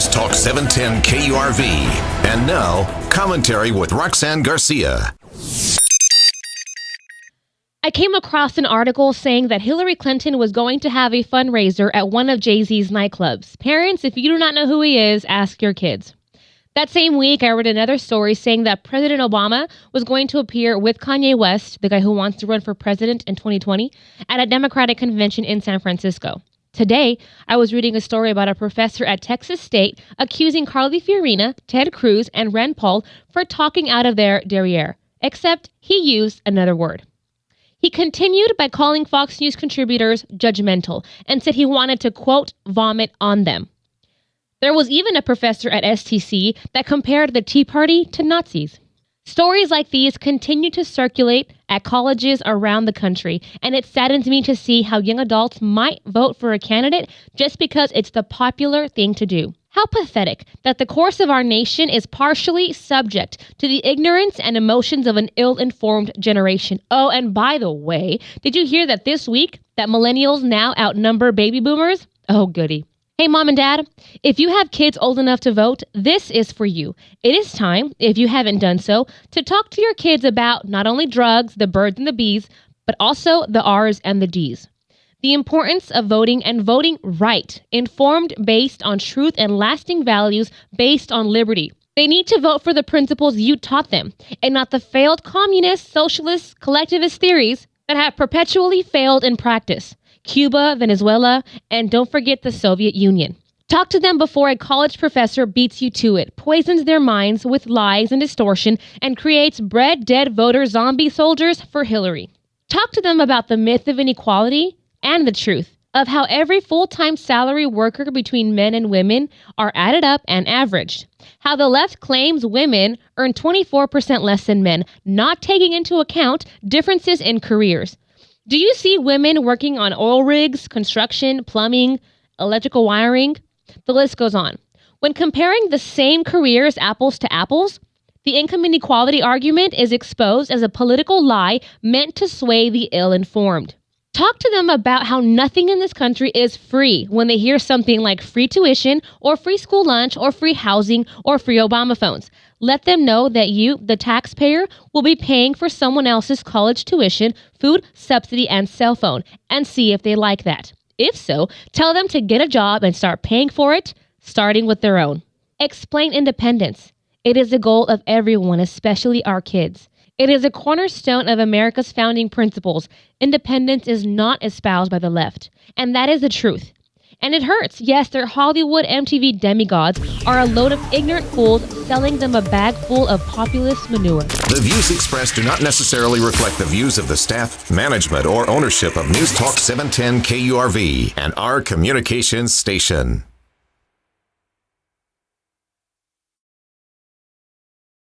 NewsTalk 710 KURV. And now, commentary with Roxanne Garcia. I came across an article saying that Hillary Clinton was going to have a fundraiser at one of Jay-Z's nightclubs. Parents, if you do not know who he is, ask your kids. That same week, I read another story saying that President Obama was going to appear with Kanye West, the guy who wants to run for president in 2020, at a Democratic convention in San Francisco. Today, I was reading a story about a professor at Texas State accusing Carly Fiorina, Ted Cruz, and Rand Paul for talking out of their derriere, except he used another word. He continued by calling Fox News contributors judgmental and said he wanted to, quote, vomit on them. There was even a professor at STC that compared the Tea Party to Nazis. Stories like these continue to circulate at colleges around the country, and it saddens me to see how young adults might vote for a candidate just because it's the popular thing to do. How pathetic that the course of our nation is partially subject to the ignorance and emotions of an ill-informed generation. Oh, and by the way, did you hear that this week that millennials now outnumber baby boomers? Oh, goody. Hey, Mom and Dad, if you have kids old enough to vote, this is for you. It is time, if you haven't done so, to talk to your kids about not only drugs, the birds and the bees, but also the R's and the D's. The importance of voting and voting right, informed based on truth and lasting values based on liberty. They need to vote for the principles you taught them and not the failed communist, socialist, collectivist theories that have perpetually failed in practice. Cuba, Venezuela, and don't forget the Soviet Union. Talk to them before a college professor beats you to it, poisons their minds with lies and distortion, and creates bred dead voter zombie soldiers for Hillary. Talk to them about the myth of inequality and the truth of how every full-time salary worker between men and women are added up and averaged. How the left claims women earn 24% less than men, not taking into account differences in careers. Do you see women working on oil rigs, construction, plumbing, electrical wiring? The list goes on. When comparing the same careers apples to apples, the income inequality argument is exposed as a political lie meant to sway the ill-informed. Talk to them about how nothing in this country is free when they hear something like free tuition or free school lunch or free housing or free Obama phones. Let them know that you, the taxpayer, will be paying for someone else's college tuition, food, subsidy, and cell phone, and see if they like that. If so, tell them to get a job and start paying for it, starting with their own. Explain independence. It is the goal of everyone, especially our kids. It is a cornerstone of America's founding principles. Independence is not espoused by the left. And that is the truth. And it hurts. Yes, their Hollywood MTV demigods are a load of ignorant fools selling them a bag full of populist manure. The views expressed do not necessarily reflect the views of the staff, management, or ownership of NewsTalk 710 KURV and our communications station.